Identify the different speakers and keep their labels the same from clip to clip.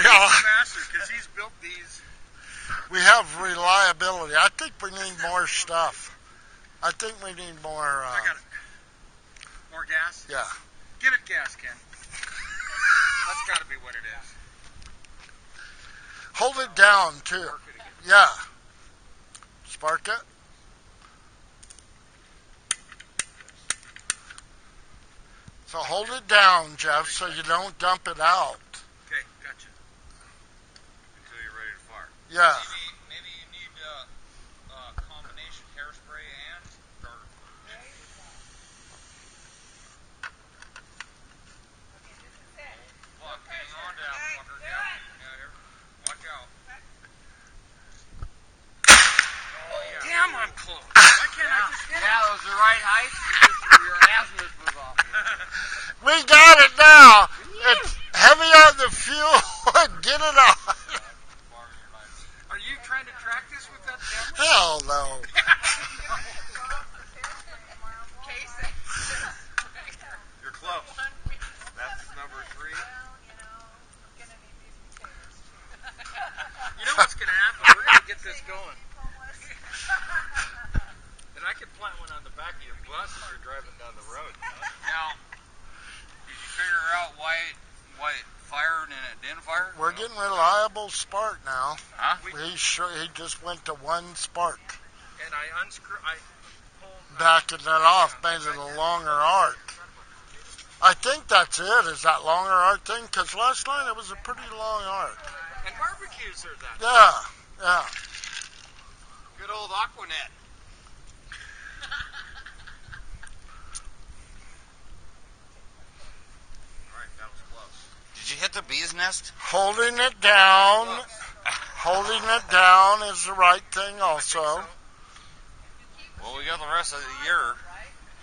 Speaker 1: master because he's built these.
Speaker 2: We have reliability. I think we need more stuff. I think we need more.
Speaker 1: I got it. More gas?
Speaker 2: Yeah.
Speaker 1: Give it gas, Ken. That's got to be what it is.
Speaker 2: Hold it down, too. Yeah. Spark it. So hold it down, Jeff, so you don't dump it out.
Speaker 1: Okay, gotcha. Until you're ready to fire.
Speaker 2: Yeah.
Speaker 1: Maybe you need a combination hairspray and starter. Fuck, hang on down, fucker. Yeah, here. Watch out. Oh, yeah. Damn, I'm close. Why can't I just get it?
Speaker 3: Yeah, it was the right height. Your azimuth was off.
Speaker 2: We got it now. It's heavy on the fuel. Get it on.
Speaker 1: Are you trying to track this with that camera?
Speaker 2: Hell no.
Speaker 1: You're close. That's number 3. You know what's going to happen? We're going to get this going. And I could plant one on the back of your bus as you're driving down the road. Now, did you figure out why it fired and it didn't fire?
Speaker 2: We're getting reliable spark now.
Speaker 1: Huh?
Speaker 2: He just went to one spark.
Speaker 1: And I pulled...
Speaker 2: Backing that off made it a longer arc. I think that's it, is that longer arc thing? Because last night it was a pretty long arc.
Speaker 1: And barbecues are that.
Speaker 2: Yeah.
Speaker 1: Good old Aquanet. Alright, that was close.
Speaker 3: Did you hit the bee's nest?
Speaker 2: Holding it down. Holding it down is the right thing also.
Speaker 3: Well, we got the rest of the year.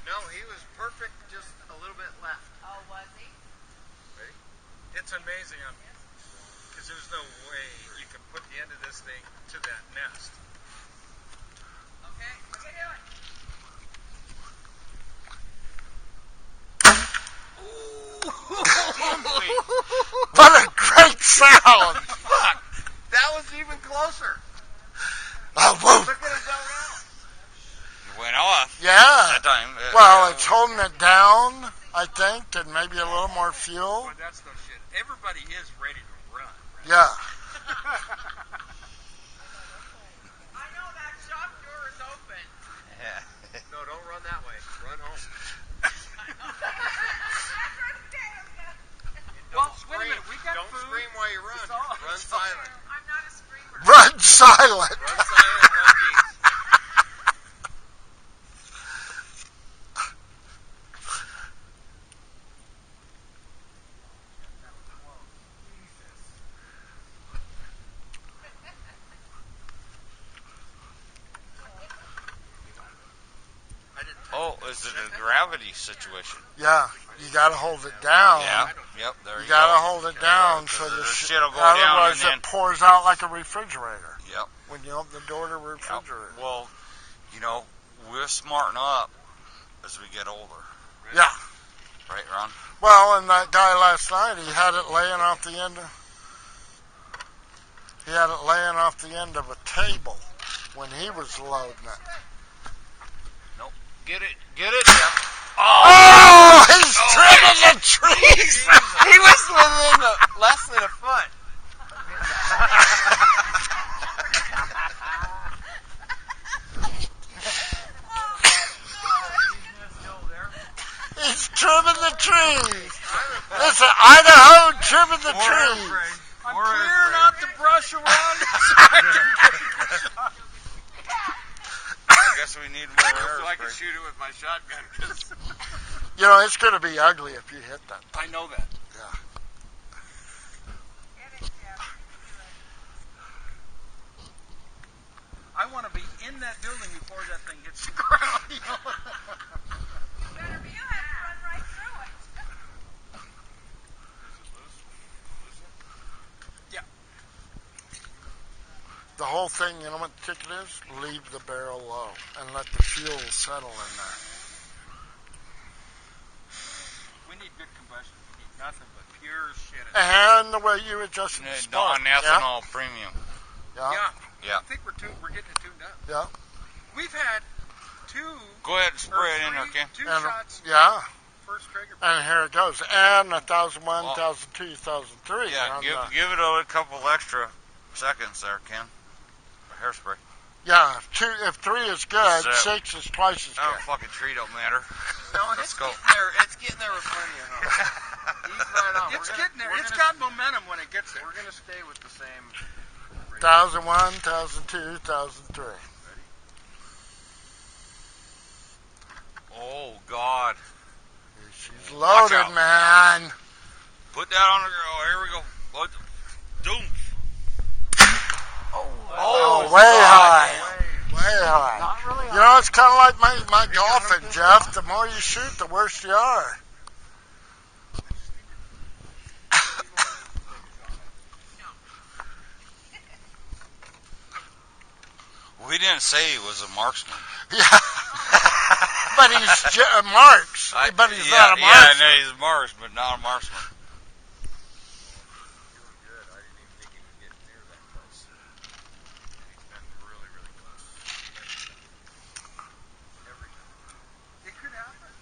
Speaker 1: No, he was perfect, just a little bit left.
Speaker 4: Oh, was he?
Speaker 1: Ready? It's amazing, because there's no way you can put the end of this thing to that nest.
Speaker 4: Okay, what are you doing?
Speaker 2: What a great sound!
Speaker 1: Fuck! That was even closer.
Speaker 2: Oh, whoa.
Speaker 1: Look at it go now.
Speaker 3: It went off.
Speaker 2: Yeah.
Speaker 3: That time.
Speaker 2: Well, it's holding it down, I think, and maybe a little more fuel.
Speaker 1: Boy, that's no shit. Everybody is ready to run. Right?
Speaker 2: Yeah.
Speaker 4: I know that shop door is open.
Speaker 3: Yeah.
Speaker 1: No, don't run that way. Run home.
Speaker 4: Well,
Speaker 1: Wait a minute. We got don't food. Scream while you run. Run silent.
Speaker 4: I'm not a screamer.
Speaker 2: Run silent.
Speaker 1: Run silent. Run deep.
Speaker 3: Oh, is it a gravity situation?
Speaker 2: Yeah, you gotta hold it down.
Speaker 3: Yeah. Yep. There you
Speaker 2: You gotta
Speaker 3: go.
Speaker 2: hold it down so
Speaker 3: the
Speaker 2: the
Speaker 3: shit'll go down,
Speaker 2: otherwise
Speaker 3: and then
Speaker 2: it pours out like a refrigerator.
Speaker 3: Yep.
Speaker 2: When you open the door to a refrigerator.
Speaker 3: Yep. Well, we'll smarten up as we get older.
Speaker 1: Right?
Speaker 2: Yeah.
Speaker 3: Right, Ron?
Speaker 2: Well, and that guy last night, he had it laying off the end of a table when he was loading it.
Speaker 3: Nope. Get it. Yeah.
Speaker 2: Oh, he's trimming the trees.
Speaker 3: He was within less than a foot.
Speaker 2: He's trimming the trees. It's an Idaho trimming the trees.
Speaker 1: I'm clearing out the brush around it
Speaker 3: I guess we need more
Speaker 1: so I can
Speaker 3: hairspray.
Speaker 1: shoot it with my shotgun.
Speaker 2: You know, it's going to be ugly if you hit that.
Speaker 1: I know that.
Speaker 2: Yeah.
Speaker 1: I want to be in that building before that thing hits the ground. You know?
Speaker 4: Better be, you have to run right through it.
Speaker 1: Is it loose? Yeah.
Speaker 2: The whole thing, you know what the ticket is? Leave the barrel low and let the fuel settle in there.
Speaker 1: We need good combustion. We need Nothing but pure shit.
Speaker 2: And the way you adjust the spark.
Speaker 3: On ethanol premium.
Speaker 2: Yeah.
Speaker 3: Yeah.
Speaker 1: I think we're getting it tuned up.
Speaker 2: Yeah.
Speaker 1: We've had two.
Speaker 3: Go ahead and spray it in there, Ken.
Speaker 1: Two
Speaker 2: And,
Speaker 1: shots.
Speaker 2: yeah.
Speaker 1: First trigger.
Speaker 2: And here it goes. And 1001, 1002, 1003.
Speaker 3: Yeah, give it a couple extra seconds there, Ken. Hairspray.
Speaker 2: Yeah, if 3 is good, 6 is twice as
Speaker 3: Oh,
Speaker 2: good.
Speaker 3: fucking tree don't matter.
Speaker 1: No,
Speaker 3: Let's go.
Speaker 1: It's getting there with plenty of hope. He's right on. It's getting there. It's got momentum when it gets there. We're going to stay with the same.
Speaker 2: 1001, 1002, 1003.
Speaker 3: Oh, God.
Speaker 2: She's loaded, man.
Speaker 3: Put that on the girl. Here we go. Doom.
Speaker 2: Oh, way high. Way high.
Speaker 4: Not really
Speaker 2: You know, it's kind of like my golfing, Jeff. The more you shoot, the worse you are.
Speaker 3: We didn't say he was a marksman.
Speaker 2: Yeah. But he's marks. But he's not a
Speaker 3: Yeah,
Speaker 2: marksman.
Speaker 3: no, he's a marksman, but not a marksman.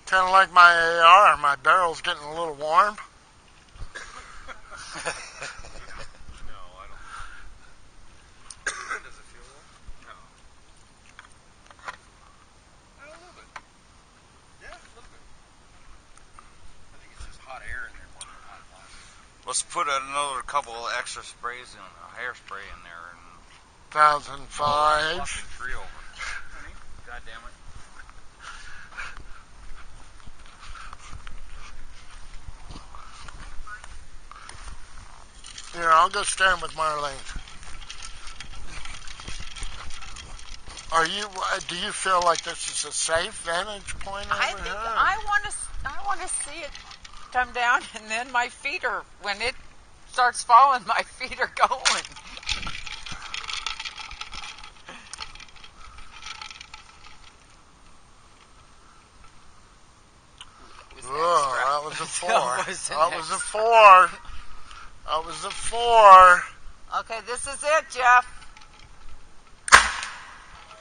Speaker 2: Kind of like my AR. My barrel's getting a little warm.
Speaker 1: No, I don't. Does it feel warm? No. A little bit. Yeah, a little bit. I think it's just hot air in there more than hot fire.
Speaker 3: Let's put another couple of extra sprays in, a hairspray in there. And
Speaker 2: 1005.
Speaker 3: fucking tree over. God damn it.
Speaker 2: Here, I'll go stand with Marlene. Do you feel like this is a safe vantage point over
Speaker 4: I think
Speaker 2: here?
Speaker 4: I want to see it come down, and then my feet are, when it starts falling, my feet are going.
Speaker 2: That was a 4.
Speaker 4: That was the
Speaker 2: That was a
Speaker 4: next
Speaker 2: 4. That was a 4.
Speaker 4: Okay, this is it, Jeff.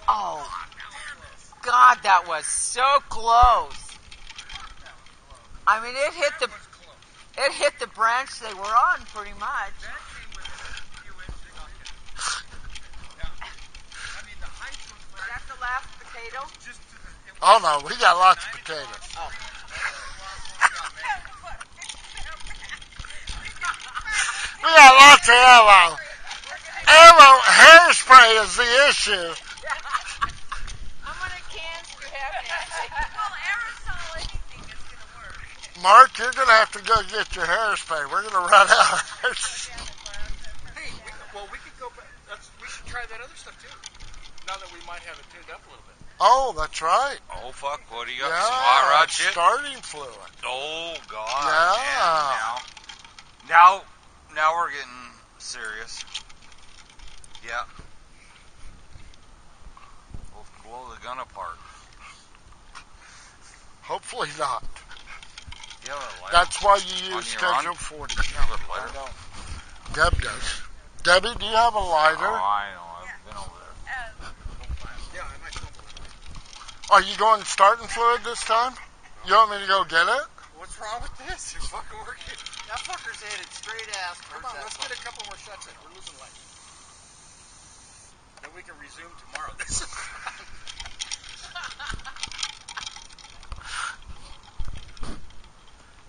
Speaker 4: Oh, God, that was so close. I mean, it hit the branch they were on pretty much. That's the last potato.
Speaker 2: Oh, no, we got lots of potatoes.
Speaker 4: Oh.
Speaker 2: We got lots of ammo. Hairspray is the issue.
Speaker 4: I'm gonna can for heaven.
Speaker 5: Well, aerosol anything is going to work.
Speaker 2: Mark, you're going to have to go get your hairspray. We're going to run out.
Speaker 1: Hey, we could go back. We should try that other stuff too. Now that we might have it tuned up a little bit.
Speaker 2: Oh, that's right.
Speaker 3: Oh, fuck. What do you got?
Speaker 2: Yeah,
Speaker 3: Some hot rod shit?
Speaker 2: starting fluid.
Speaker 3: Oh, God.
Speaker 2: Yeah.
Speaker 3: Now we're getting serious. Yeah. We'll blow the gun apart.
Speaker 2: Hopefully not.
Speaker 3: You have a lighter?
Speaker 2: That's why you
Speaker 3: On
Speaker 2: use
Speaker 3: your
Speaker 2: Schedule
Speaker 3: run?
Speaker 2: 40.
Speaker 3: You have a lighter?
Speaker 2: Deb does. Debbie, do you have a lighter?
Speaker 3: Oh, I know. I've been over there.
Speaker 1: Yeah, I might.
Speaker 2: Are you going starting fluid this time? You want me to go get it?
Speaker 1: What's wrong with this? It's fucking working.
Speaker 6: That fucker's headed straight ass.
Speaker 1: Come on, let's get a couple more shots in. We're losing light. Then we can resume tomorrow. This is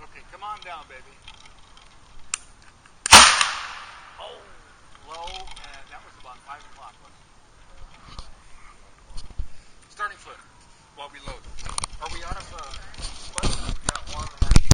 Speaker 1: Okay, come on down, baby.